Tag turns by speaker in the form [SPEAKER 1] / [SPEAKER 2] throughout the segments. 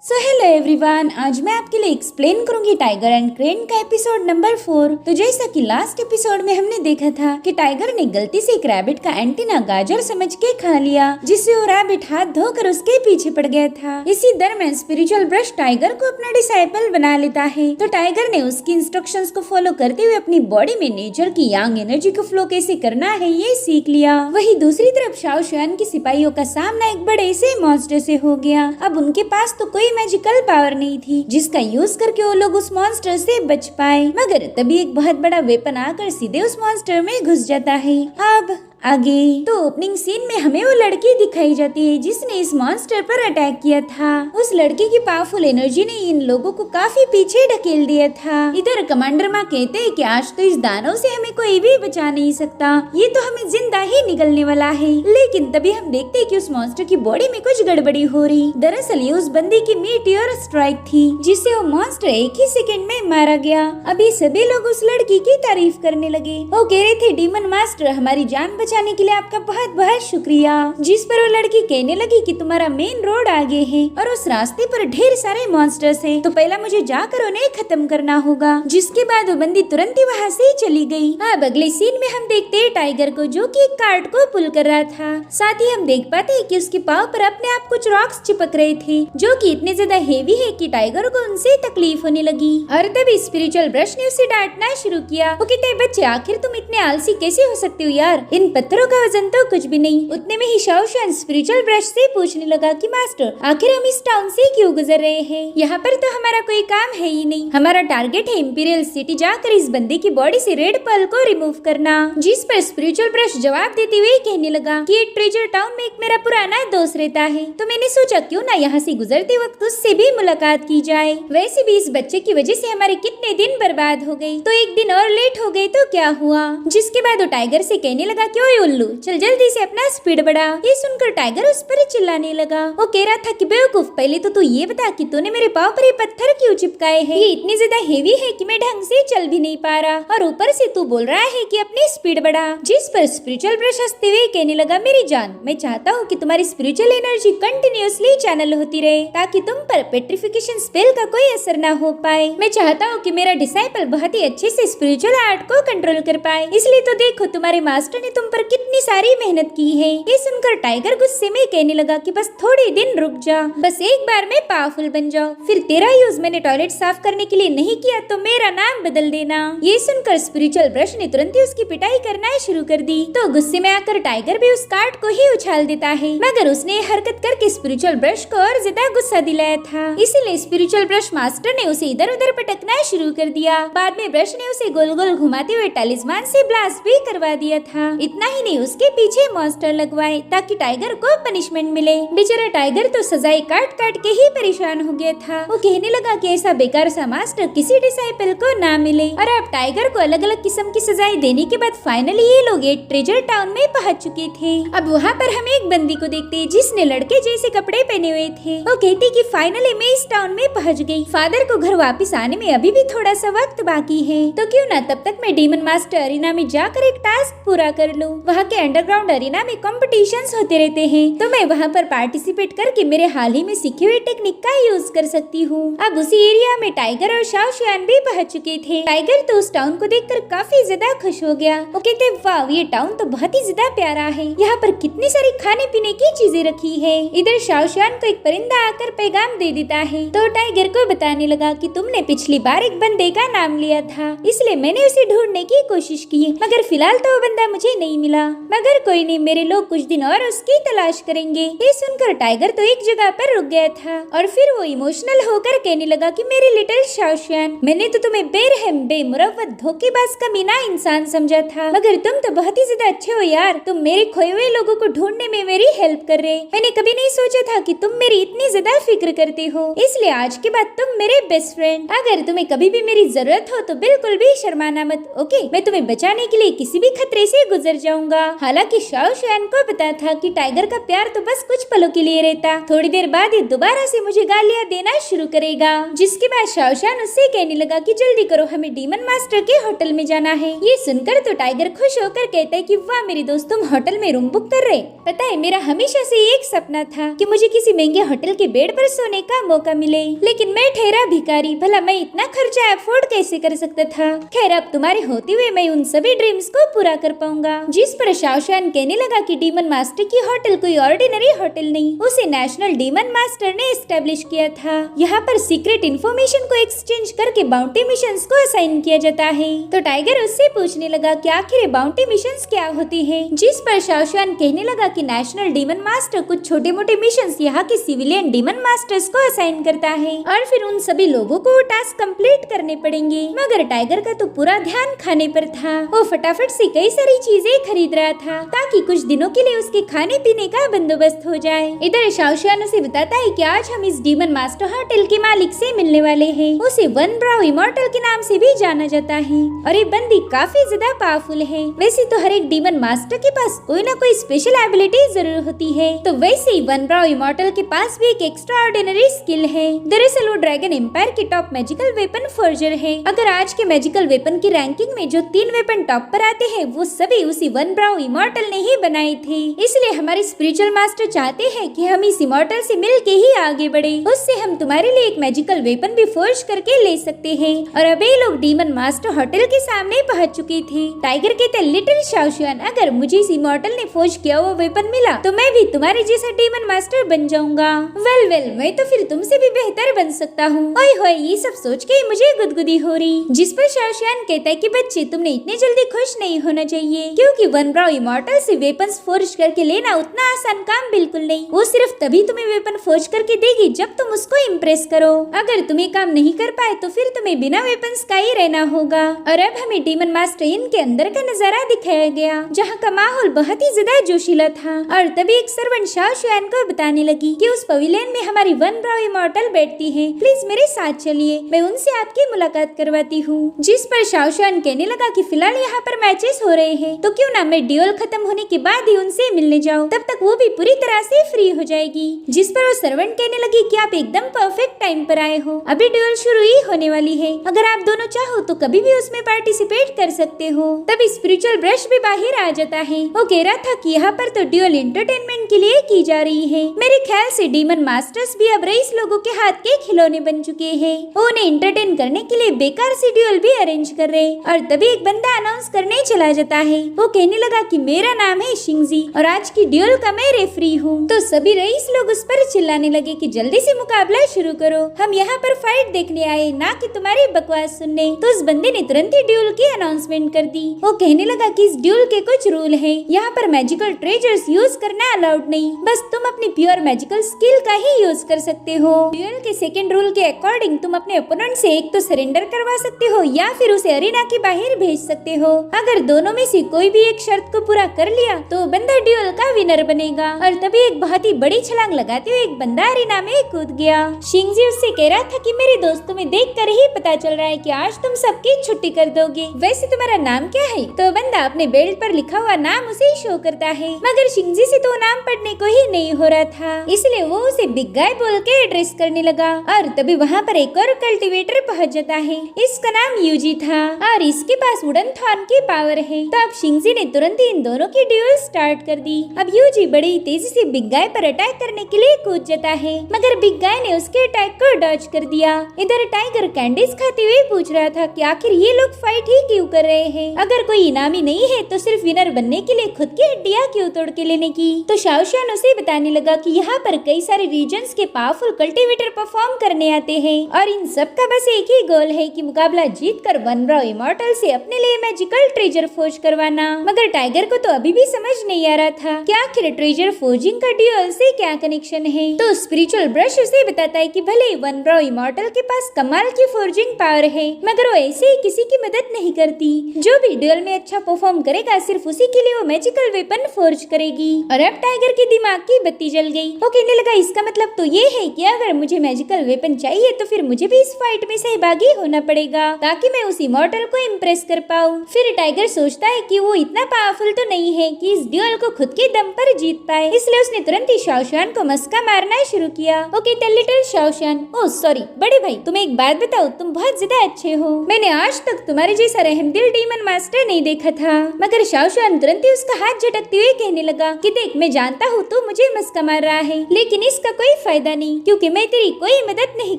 [SPEAKER 1] Hello everyone, आज मैं आपके लिए एक्सप्लेन करूंगी टाइगर एंड क्रेन का एपिसोड नंबर 4। तो जैसा कि लास्ट एपिसोड में हमने देखा था कि टाइगर ने गलती से एक रैबिट का एंटीना गाजर समझ के खा लिया, जिससे वो रैबिट हाथ धोकर उसके पीछे पड़ गया था। इसी दरमियान स्पिरिचुअल ब्रश टाइगर को अपना डिसाइपल बना लेता है। तो टाइगर ने उसकी इंस्ट्रक्शंस को फॉलो करते हुए अपनी बॉडी में नेचर की यांग एनर्जी को फ्लो कैसे करना है ये सीख लिया। वही दूसरी तरफ शाओ शुआन की सिपाहियों का सामना एक बड़े से मॉन्स्टर से हो गया। अब उनके पास तो कोई मैजिकल पावर नहीं थी जिसका यूज करके वो लोग उस मॉन्स्टर से बच पाए, मगर तभी एक बहुत बड़ा वेपन आकर सीधे उस मॉन्स्टर में घुस जाता है। अब आगे तो ओपनिंग सीन में हमें वो लड़की दिखाई जाती है जिसने इस मॉन्स्टर पर अटैक किया था। उस लड़की की पावरफुल एनर्जी ने इन लोगों को काफी पीछे ढकेल दिया था। इधर कमांडर माँ कहते हैं कि आज तो इस दानव से हमें कोई भी बचा नहीं सकता, ये तो हमें जिंदा ही निकलने वाला है। लेकिन तभी हम देखते हैं कि उस मॉन्स्टर की बॉडी में कुछ गड़बड़ी हो रही। दरअसल ये उस बंदी की मीटियोर स्ट्राइक थी जिससे वो मॉन्स्टर एक ही सेकंड में मारा गया। अभी सभी लोग उस लड़की की तारीफ करने लगे। वो कह रहे थे, डीमन मास्टर, हमारी जान बचाने के लिए आपका बहुत बहुत शुक्रिया। जिस पर वो लड़की कहने लगी कि तुम्हारा मेन रोड आगे है और उस रास्ते पर ढेर सारे मॉन्स्टर्स हैं, तो पहला मुझे जाकर उन्हें खत्म करना होगा। जिसके बाद वो बंदी तुरंत ही वहाँ से चली गई। अब अगले सीन में हम देखते हैं टाइगर को जो कि एक कार्ट को पुल कर रहा था। साथ ही हम देख पाते हैं कि उसके पाँव पर अपने आप कुछ रॉक्स चिपक रहे थे जो कि इतने ज्यादा हेवी है कि टाइगर को उनसे तकलीफ होने लगी। और तभी स्पिरिचुअल ब्रश ने उसे डांटना शुरू किया। वो कहते हैं, बच्चे आखिर तुम इतने आलसी कैसे हो सकते हो यार, इन पत्थरों का वजन तो कुछ भी नहीं। उतने में ही शाओ शुआन स्पिरिचुअल ब्रश से पूछने लगा कि मास्टर, आखिर हम इस टाउन से क्यों गुजर रहे हैं? यहाँ पर तो हमारा कोई काम है ही नहीं। हमारा टारगेट है इंपीरियल सिटी जाकर इस बंदे की बॉडी से रेड पर्ल को रिमूव करना। जिस पर स्पिरिचुअल ब्रश जवाब देते हुए कहने लगा कि ट्रेजर टाउन में एक मेरा पुराना दोस्त रहता है, तो मैंने सोचा क्यों ना यहाँ से गुजरते वक्त उससे भी मुलाकात की जाए। वैसे भी इस बच्चे की वजह से हमारे कितने दिन बर्बाद हो गए, तो एक दिन और लेट हो गए तो क्या हुआ। जिसके बाद वो टाइगर से कहने लगा कि ओए उल्लू, चल जल्दी से अपना स्पीड बढ़ा। ये सुनकर टाइगर उस पर चिल्लाने लगा। वो कह रहा था कि बेवकूफ, पहले तो तू ये बता कि तूने मेरे पाँव पर ये पत्थर क्यों चिपकाए हैं? ये इतनी ज्यादा हेवी है कि मैं ढंग से चल भी नहीं पा रहा, और ऊपर से तू बोल रहा है कि अपनी स्पीड बढ़ा। जिस पर स्पिरिचुअल ब्रश हंसते हुए कहने लगा, मेरी जान, मैं चाहता हूँ कि तुम्हारी स्पिरिचुअल एनर्जी कंटिन्यूअसली चैनल होती रहे ताकि तुम पर पेट्रिफिकेशन स्पेल का कोई असर न हो पाए। मैं चाहता हूँ कि मेरा डिसाइपल बहुत ही अच्छे से स्पिरिचुअल आर्ट को कंट्रोल कर पाए। इसलिए तो देखो, तुम्हारे मास्टर ने तुम पर कितनी सारी मेहनत की है। ये सुनकर टाइगर गुस्से में कहने लगा कि बस थोड़े दिन रुक जा, बस एक बार में पावरफुल बन जाओ, फिर तेरा यूज मैंने टॉयलेट साफ करने के लिए नहीं किया तो मेरा नाम बदल देना। ये सुनकर स्पिरिचुअल ब्रश ने तुरंत ही उसकी पिटाई करना शुरू कर दी। तो गुस्से में आकर टाइगर भी उस कार्ड को ही उछाल देता है, मगर उसने हरकत करके स्पिरिचुअल ब्रश को और ज्यादा गुस्सा दिलाया था। इसीलिए स्पिरिचुअल ब्रश मास्टर ने उसे इधर उधर पटकना शुरू कर दिया। बाद में ब्रश ने उसे गोल गोल घुमाते हुए टैलिस्मान से ब्लास्ट भी करवा दिया था। इतना ही नहीं, उसके पीछे मॉन्स्टर लगवाए ताकि टाइगर को पनिशमेंट मिले। बेचारा टाइगर तो सजाएं काट काट के ही परेशान हो गया था। वो कहने लगा कि ऐसा बेकार सा मास्टर किसी डिसाइपल को ना मिले। और अब टाइगर को अलग अलग किस्म की सजाएं देने के बाद फाइनली ये लोग एक ट्रेजर टाउन में पहुंच चुके थे। अब वहाँ पर हम एक बंदी को देखते हैं जिसने लड़के जैसे कपड़े पहने हुए थे। वो कहती कि फाइनली मैं इस टाउन में पहुँच गई। फादर को घर वापिस आने में अभी भी थोड़ा सा वक्त बाकी है, तो क्यों ना तब तक मैं डीमन मास्टर अरीना में जाकर एक टास्क पूरा कर लूं। वहाँ के अंडरग्राउंड अरीना में कॉम्पिटिशन्स होते रहते हैं, तो मैं वहाँ पर पार्टिसिपेट करके मेरे हाल ही में सीखे हुए टेक्निक का यूज कर सकती हूँ। अब उसी एरिया में टाइगर और शाओ शुआन भी पहुँच चुके थे। टाइगर तो उस टाउन को देखकर काफी ज्यादा खुश हो गया। वो कहते, वाह, ये टाउन तो बहुत ही ज्यादा प्यारा है, यहाँ पर कितनी सारी खाने पीने की चीजें रखी है। इधर शाओ शुआन को एक परिंदा आकर पैगाम दे देता है, तो टाइगर को बताने लगा कि तुमने पिछली बार एक बंदे का नाम लिया था, इसलिए मैंने उसे ढूंढने की कोशिश की, मगर फिलहाल तो वो बंदा मुझे नहीं मिला। मगर कोई नहीं, मेरे लोग कुछ दिन और उसकी तलाश करेंगे। ये सुनकर टाइगर तो एक जगह पर रुक गया था और फिर वो इमोशनल होकर कहने लगा कि मेरे लिटिल शाओ शुआन, मैंने तो तुम्हें बेरहम, बेमुरव्वत, धोखेबाज, कमीना इंसान समझा था, मगर तुम तो बहुत ही ज्यादा अच्छे हो यार। तुम मेरे खोए हुए लोगों को ढूंढने में मेरी हेल्प कर रहे। मैंने कभी नहीं सोचा था कि तुम मेरी इतनी ज्यादा फिक्र करते हो, इसलिए आज के बाद तुम मेरे बेस्ट फ्रेंड। अगर तुम्हें कभी भी मेरी जरूरत हो तो बिल्कुल भी शर्माना मत, ओके? मैं तुम्हें बचाने के लिए किसी भी खतरे से गुजर जाऊंगी। पाऊंगा। हालांकि शाओ शुआन को पता था कि टाइगर का प्यार तो बस कुछ पलों के लिए रहता, थोड़ी देर बाद ही दोबारा से मुझे गालियां देना शुरू करेगा। जिसके बाद शाओ शुआन उससे कहने लगा कि जल्दी करो, हमें डीमन मास्टर के होटल में जाना है। ये सुनकर तो टाइगर खुश होकर कहता है कि वाह मेरे दोस्त, तुम होटल में रूम बुक कर रहे। पता है मेरा हमेशा से एक सपना था कि मुझे किसी महंगे होटल के बेड पर सोने का मौका मिले, लेकिन मैं ठहरा भिखारी, भला मैं इतना खर्चा अफोर्ड कैसे कर सकता था। खैर अब तुम्हारे होते हुए मैं उन सभी ड्रीम्स को पूरा कर पाऊंगा। जिस पर शाओ शुआन कहने लगा कि डीमन मास्टर की होटल कोई ऑर्डिनरी होटल नहीं, उसे नेशनल डीमन मास्टर ने एस्टेब्लिश किया था। यहाँ पर सीक्रेट इन्फॉर्मेशन को एक्सचेंज करके बाउंटी मिशंस को असाइन किया जाता है। तो टाइगर उससे पूछने लगा कि आखिर ये बाउंटी मिशंस क्या होती है। जिस पर शाओ शुआन कहने लगा कि नेशनल डीमन मास्टर कुछ छोटे मोटे मिशंस यहाँ के सिविलियन डीमन मास्टर्स को असाइन करता है और फिर उन सभी लोगों को टास्क कंप्लीट करने पड़ेंगे। मगर टाइगर का तो पूरा ध्यान खाने पर था। वो फटाफट से कई सारी चीजें खरीद रहा था ताकि कुछ दिनों के लिए उसके खाने पीने का बंदोबस्त हो जाए। इधर शाओ शुआन उसे बताता है कि आज हम इस डीमन मास्टर होटल के मालिक से मिलने वाले हैं। उसे वन ब्राउ इमॉर्टल के नाम से भी जाना जाता है और ये बंदी काफी ज्यादा पावरफुल है। वैसे तो हर एक डीमन मास्टर के पास कोई ना कोई स्पेशल एबिलिटी जरूर होती है, तो वैसे ही वन ब्राउ इमॉर्टल के पास भी एक एक्स्ट्रा ऑर्डिनरी स्किल है। दरअसल वो ड्रैगन एम्पायर के टॉप मैजिकल वेपन फोर्जर है। अगर आज के मैजिकल वेपन की रैंकिंग में जो 3 वेपन टॉप पर आते हैं वो सभी उसी वन ब्राउ इमॉर्टल ने ही बनाए थे। इसलिए हमारे स्पिरिचुअल मास्टर चाहते हैं कि हम इस इमॉर्टल से मिलके ही आगे बढ़े। उससे हम तुम्हारे लिए एक मैजिकल वेपन भी फोर्ज करके ले सकते हैं। और अब ये लोग डीमन मास्टर होटल के सामने पहुंच चुके थे। टाइगर कहते लिटिल शाओ शुआन, अगर मुझे इस इमॉर्टल ने फोर्ज किया हुआ वेपन मिला तो मैं भी तुम्हारे जैसा डीमन मास्टर बन जाऊंगा। वेल मैं तो फिर तुमसे भी बेहतर बन सकता हूँ। ओए होए, ये सब सोच के मुझे गुदगुदी हो रही। जिस पर शाओ शुआन कहता है कि बच्चे तुमने इतने जल्दी खुश नहीं होना चाहिए, क्योंकि वन ब्राउ इमॉर्टल से वेपन्स फोर्ज करके लेना उतना आसान काम बिल्कुल नहीं। वो सिर्फ तभी तुम्हें वेपन फोर्ज करके देगी जब तुम उसको इम्प्रेस करो। अगर तुम्हें काम नहीं कर पाए तो फिर तुम्हें बिना वेपन्स का ही रहना होगा। और अब हमें डीमन मास्टर इन के अंदर का नजारा दिखाया गया, जहाँ का माहौल बहुत ही ज्यादा जोशीला था। और तभी एक सर्वेंट शाओ शुआन को बताने लगी कि उस पवेलियन में हमारी वन ब्राउ इमॉर्टल बैठती है, प्लीज मेरे साथ चलिए, मैं उनसे आपकी मुलाकात करवाती हूँ। जिस पर शाओ शुआन कहने लगा कि फिलहाल यहाँ पर मैचेस हो रहे हैं, तो क्यों ना मैं ड्यूल खत्म होने के बाद ही उनसे मिलने जाऊँ, तब तक वो भी पूरी तरह से फ्री हो जाएगी। जिस पर वो सर्वेंट कहने लगी कि आप एकदम परफेक्ट टाइम पर आए हो, अभी ड्यूल शुरू ही होने वाली है, अगर आप दोनों चाहो तो कभी भी उसमें पार्टिसिपेट कर सकते हो। तभी स्पिरिचुअल ब्रश भी बाहर आ जाता है। वो कह रहा था कि यहाँ पर तो ड्यूल एंटरटेनमेंट के लिए की जा रही है। मेरे ख्याल से डीमन मास्टर्स भी अब रईस लोगों के हाथ के खिलौने बन चुके हैं। वो उन्हें एंटरटेन करने के लिए बेकार सी ड्यूल भी अरेंज कर रहे। और तभी एक बंदा अनाउंस करने चला जाता है। वो कहने लगा कि मेरा नाम है शिंगजी और आज की ड्यूल का मैं रेफरी हूँ। तो सभी रईस लोग उस पर चिल्लाने लगे कि जल्दी से मुकाबला शुरू करो, हम यहाँ पर फाइट देखने आए, ना कि तुम्हारी बकवास सुनने। तो उस बंदे ने तुरंत ही ड्यूल की अनाउंसमेंट कर दी। वो कहने लगा कि इस ड्यूल के कुछ रूल है, यहाँ पर मैजिकल ट्रेजर्स यूज करना अलाउड नहीं, बस तुम अपनी प्योर मैजिकल स्किल का ही यूज कर सकते हो। ड्यूल के सेकंड रूल के अकॉर्डिंग तुम अपने ओपोनेंट से एक तो सरेंडर करवा सकते हो या फिर उसे अरीना के बाहर भेज सकते हो। अगर दोनों में से कोई भी एक शर्त को पूरा कर लिया तो बंदा ड्यूल का विनर बनेगा। और तभी एक बहुत ही बड़ी छलांग लगाते हुए एक बंदा अरीना में कूद गया। शिंगजी उससे कह रहा था कि मेरे दोस्तों में देखकर ही पता चल रहा है कि आज तुम सबकी छुट्टी कर दोगे, वैसे तुम्हारा नाम क्या है? तो बंदा अपने बेल्ट पर लिखा हुआ नाम उसे शो करता है, मगर शिंगजी से तो नाम पढ़ने को ही नहीं हो रहा था, इसलिए वो उसे बिग गाय बोल के एड्रेस करने लगा। और तभी वहाँ पर एक और कल्टीवेटर पहुँच जाता है, इसका नाम यूजी था और इसके पास वुडन थॉर्न की पावर है। तो अब शिंगजी ने तुरंत ही इन दोनों की ड्यूल स्टार्ट कर दी। अब यूजी बड़ी तेजी से बिग गाय पर अटैक करने के लिए कूद जाता है, मगर बिग गाय ने उसके अटैक को डॉज कर दिया। इधर टाइगर कैंडीज खाते हुए पूछ रहा था कि आखिर ये लोग फाइट ही क्यों कर रहे हैं? अगर कोई इनामी नहीं है तो सिर्फ विनर बनने के लिए खुद की हड्डियां क्यों तोड़ के लेने की? तो शाओ शुआन उसे बताने लगा कि यहाँ पर कई सारे रीजन्स के पावरफुल कल्टीवेटर परफॉर्म करने आते हैं और इन सब का बस एक ही गोल है कि मुकाबला जीत कर वन ब्राउ इमॉर्टल से अपने लिए मैजिकल ट्रेजर फोर्ज करवाना। मगर टाइगर को तो अभी भी समझ नहीं आ रहा था कि आखिर ट्रेजर फोर्जिंग का ड्यूल से क्या कनेक्शन है। तो स्पिरिचुअल ब्रश उसे बताता है कि भले वन ब्राउ इमॉर्टल के पास कमाल की फोर्जिंग पावर है, मगर वो ऐसे ही किसी की मदद नहीं करती। जो भी ड्यूल में अच्छा परफॉर्म करेगा सिर्फ उसी के लिए वो मैजिकल वेपन फोर्ज करेगी। और अब टाइगर के दिमाग की बत्ती जल गई। वो कहने लगा इसका मतलब तो ये है कि अगर मुझे मैजिकल वेपन चाहिए तो फिर मुझे भी इस फाइट में सहभागी होना पड़ेगा ताकि मैं उस इमॉर्टल को इम्प्रेस कर पाऊँ। फिर टाइगर सोचता है कि वो इतना इतना पावरफुल तो नहीं है कि इस ड्यूल को खुद के दम पर जीत पाए, इसलिए उसने तुरंत ही शाओशान को मस्का मारना शुरू किया। Okay little Shaoshan, oh sorry बड़े भाई, तुम्हें एक बात बताओ, तुम बहुत ज्यादा अच्छे हो। मैंने आज तक तुम्हारे जैसा रहमदिल डीमन मास्टर नहीं देखा था। मगर शाओशान तुरंत ही उसका हाथ झटकते हुए कहने लगा कि देख, मैं जानता हूँ तू मुझे मस्का मार रहा है, लेकिन इसका कोई फायदा नहीं, क्योंकि मैं तेरी कोई मदद नहीं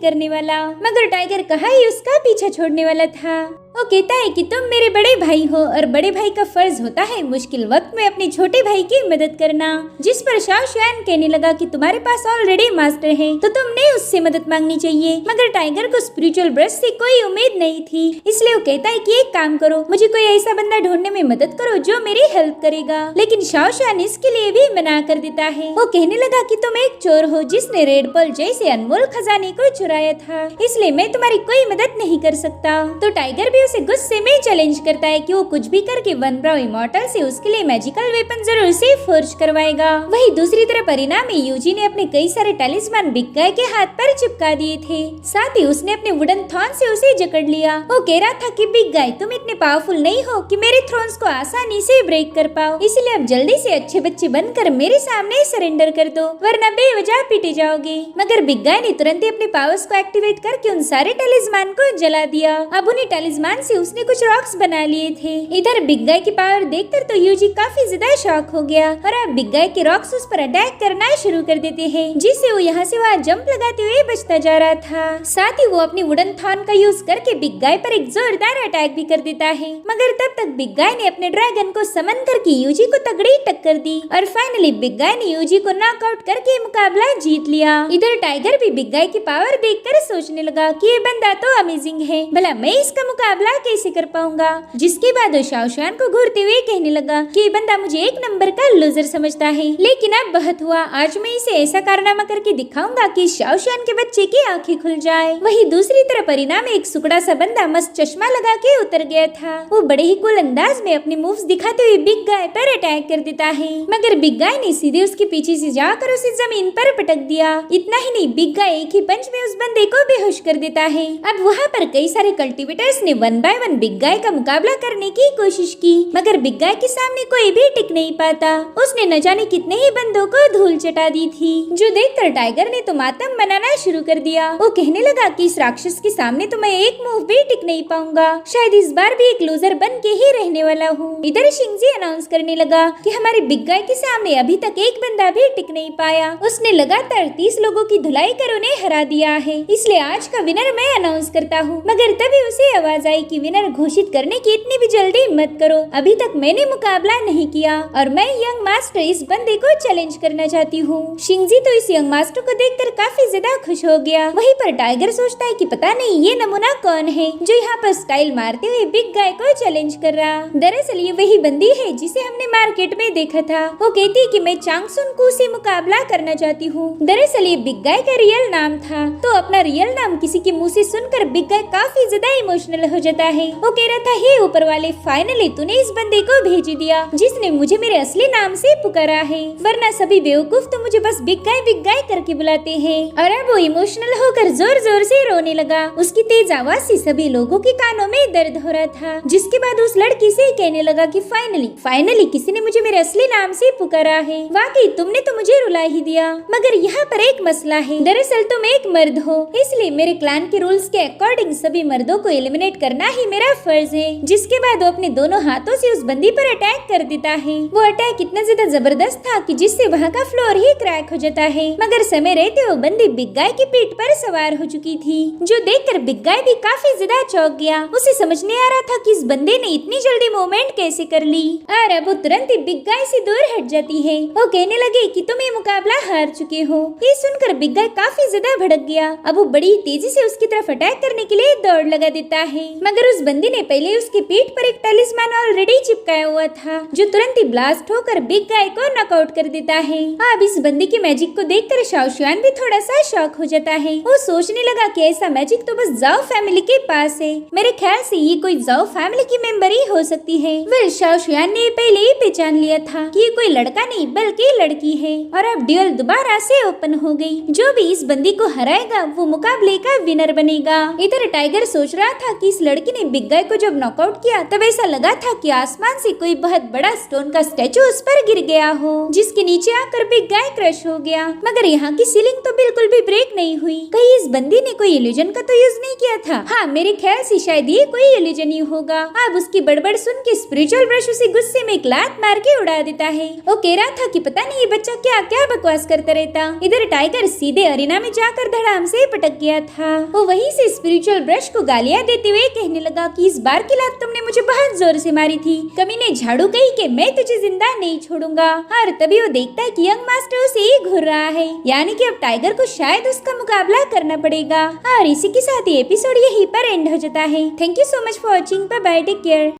[SPEAKER 1] करने वाला। मगर टाइगर कहाँ ही उसका पीछा छोड़ने वाला था। वो कहता है कि तुम मेरे बड़े भाई हो और बड़े भाई का फर्ज होता है मुश्किल वक्त में अपने छोटे भाई की मदद करना। जिस पर शाओशान कहने लगा कि तुम्हारे पास ऑलरेडी मास्टर है, तो तुमने उससे मदद मांगनी चाहिए। मगर टाइगर को स्पिरिचुअल ब्रश से कोई उम्मीद नहीं थी, इसलिए वो कहता है कि एक काम करो, मुझे कोई ऐसा बंदा ढूंढने में मदद करो जो मेरी हेल्प करेगा। लेकिन शाओशान इसके लिए भी मना कर देता है। वो कहने लगा कि तुम एक चोर हो जिसने रेड पर्ल जैसे अनमोल खजाने को चुराया था, इसलिए मैं तुम्हारी कोई मदद नहीं कर सकता। तो टाइगर भी उसे गुस्से में चैलेंज करता है कि वो कुछ भी करके वन ब्राउ इमॉर्टल से उसके लिए मैजिकल वेपन जरूर से फोर्ज करवाएगा। वहीं दूसरी तरफ परिणाम में यूजी ने अपने कई सारे टैलिस्मान बिग गाय के हाथ पर चिपका दिए थे। साथ ही उसने अपने वुडन थॉर्न से उसे जकड़ लिया। वो कह रहा था कि बिग गाय, तुम इतने पावरफुल नहीं हो कि मेरे थ्रोन्स को आसानी से ब्रेक कर पाओ, इसलिए अब जल्दी से अच्छे बच्चे बनकर मेरे सामने सरेंडर कर दो, वरना बेवजह पीटे जाओगे। मगर बिग गाय ने तुरंत ही अपने पावर्स को एक्टिवेट करके उन सारे टैलिस्मान को जला दिया। अब उन्हीं टैलिस्मान से उसने कुछ रॉक्स बना लिए थे। इधर बिग गाय की पावर देखकर तो यूजी काफी ज्यादा शॉक हो गया और अब बिग गाय के रॉक्स उस पर अटैक करना शुरू कर देते हैं, जिससे वो यहाँ से वहाँ जंप लगाते हुए बचता जा रहा था। साथ ही वो अपनी वुडन थॉर्न का यूज करके बिग गाय पर एक जोरदार अटैक भी कर देता है। मगर तब तक बिग गाय ने अपने ड्रैगन को समन करके यूजी को तगड़ी टक्कर दी और फाइनली बिग गाय ने यूजी को नॉकआउट करके मुकाबला जीत लिया। इधर टाइगर भी बिग गाय की पावर देखकर सोचने लगा कि ये बंदा तो अमेजिंग है, भला मैं इसका मुकाबला कैसे कर पाऊंगा। जिसके बाद वो शाओशान को घूरते हुए कहने लगा कि ये बंदा मुझे एक नंबर का लूजर समझता है, लेकिन अब बहुत हुआ, आज मैं इसे ऐसा कारनामा करके दिखाऊंगा कि शाओशान के बच्चे की आंखें खुल जाए। वहीं दूसरी तरफ परिणाम एक सुकड़ा सा बंदा मस्त चश्मा लगा के उतर गया था। वो बड़े ही कूल अंदाज में अपने मूव्स दिखाते हुए बिग गाय पर अटैक कर देता है, मगर बिग गाय ने सीधे उसके पीछे से जाकर उसे जमीन पर पटक दिया। इतना ही नहीं, बिग गाय एक ही पंच में उस बंदे को बेहोश कर देता है। अब वहाँ पर कई सारे कल्टिवेटर्स ने one by one big guy का मुकाबला करने की कोशिश की, मगर बिग गाय के सामने कोई भी टिक नहीं पाता। उसने न जाने कितने ही बंदों को धूल चटा दी थी, जो देखकर टाइगर ने तो मातम मनाना शुरू कर दिया। वो कहने लगा कि इस राक्षस के सामने तो मैं एक मूव भी टिक नहीं पाऊंगा, शायद इस बार भी एक लूजर बन के ही रहने वाला हूँ। इधर शिंगजी अनाउंस करने लगा कि हमारे बिग गाय के सामने अभी तक एक बंदा भी टिक नहीं पाया। उसने लगातार 30 लोगों की धुलाई कर उन्हें हरा दिया है, इसलिए आज का विनर मैं अनाउंस करता हूँ। मगर तभी उसे आवाज आई कि विनर घोषित करने की इतनी भी जल्दी मत करो, अभी तक मैंने मुकाबला नहीं किया और मैं यंग मास्टर इस बंदे को चैलेंज करना चाहती हूँ। शिंगजी तो इस यंग मास्टर को देखकर काफी ज्यादा खुश हो गया। वहीं पर टाइगर सोचता है कि पता नहीं ये नमूना कौन है जो यहाँ पर स्टाइल मारते हुए बिग गाय को चैलेंज कर रहा। दरअसल ये वही बंदी है जिसे हमने मार्केट में देखा था। वो कहती है कि मैं चांगसुन कू से मुकाबला करना चाहती हूँ। दरअसल ये बिग गाय का रियल नाम था, तो अपना रियल नाम किसी के मुँह से सुनकर बिग गाय काफी ज्यादा इमोशनल हो जाता है। वो कह रहा था, हे ऊपर वाले, फाइनली तूने इस बंदे को भेज दिया जिसने मुझे मेरे असली नाम से पुकारा है, वरना सभी बेवकूफ तो मुझे बस बिग गाय करके बुलाते हैं। और अब वो इमोशनल होकर जोर जोर से रोने लगा। उसकी तेज आवाज से सभी लोगों के कानों में दर्द हो रहा था। जिसके बाद उस लड़की से कहने लगा कि फाइनली किसी ने मुझे मेरे असली नाम से पुकारा है। वाकई तुमने तो मुझे रुला ही दिया, मगर यहाँ पर एक मसला है। दरअसल तुम एक मर्द हो, इसलिए मेरे क्लैन के रूल्स के अकॉर्डिंग सभी मर्दों को एलिमिनेट करना ही मेरा फर्ज है। जिसके बाद वो अपने दोनों हाथों से उस बंदी पर अटैक कर देता है। वो अटैक इतना ज्यादा जबरदस्त था कि जिससे वहाँ का फ्लोर ही क्रैक हो जाता है। मगर समय रहते वो बंदी बिग गाय की पीठ पर सवार हो चुकी थी, जो देखकर बिग गाय भी काफी ज्यादा चौंक गया। उसे समझ नहीं आ रहा था कि इस बंदे ने इतनी जल्दी मूवमेंट कैसे कर ली। और अब वो तुरंत ही बिग गाय से दूर हट जाती है। वो कहने लगे कि तुम ये मुकाबला हार चुके हो। ये सुनकर बिग गाय काफी ज्यादा भड़क गया। अब वो बड़ी तेजी से उसकी तरफ अटैक करने के लिए दौड़ लगा देता है, मगर उस बंदी ने पहले उसकी पीठ पर एक टैलिस्मान ऑलरेडी चिपकाया हुआ था, जो तुरंत ही ब्लास्ट होकर बिग गाय को नॉकआउट कर देता है। अब इस बंदी के मैजिक को देखकर शाओशान भी थोड़ा सा शॉक हो जाता है। वो सोचने लगा कि ऐसा मैजिक तो बस जाओ फैमिली के पास है। मेरे ख्याल से ये कोई जाओ फैमिली की मेंबर ही हो सकती है। वेल, शाओशान ने पहले ही पहचान लिया था कि ये कोई लड़का नहीं बल्कि लड़की है। और अब ड्यूल दोबारा से ओपन हो गई। जो भी इस बंदी को हराएगा वो मुकाबले का विनर बनेगा। इधर टाइगर सोच रहा था कि इस लड़की लड़की ने बिग गाय को जब नॉकआउट किया तब ऐसा लगा था कि आसमान से कोई बहुत बड़ा स्टोन का स्टैचू उस पर गिर गया हो, जिसके नीचे आकर बिग गाय क्रश हो गया। मगर यहाँ की सीलिंग तो बिल्कुल भी ब्रेक नहीं हुई। कहीं इस बंदी ने कोई इल्यूजन का तो यूज नहीं किया था। हाँ, मेरे ख्याल से शायद ये कोई इल्यूजन ही होगा। अब उसकी बड़बड़ सुन के स्पिरिचुअल ब्रश उसे गुस्से में एक लात मार के उड़ा देता है। वो कह रहा था कि पता नहीं ये बच्चा क्या क्या बकवास करता रहता। इधर टाइगर सीधे अरीना में जाकर धड़ाम से पटक गया था। वो वहीं से स्पिरिचुअल ब्रश को गालियां देते हुए कहने लगा कि इस बार की लात तुमने मुझे बहुत जोर से मारी थी। कमीने झाड़ू कही कि मैं तुझे जिंदा नहीं छोड़ूंगा। और तभी वो देखता है कि यंग मास्टर उसे ही घूर रहा है, यानी कि अब टाइगर को शायद उसका मुकाबला करना पड़ेगा। और इसी के साथ ये एपिसोड यहीं पर एंड हो जाता है। Thank you so much for watching. Bye bye, take care.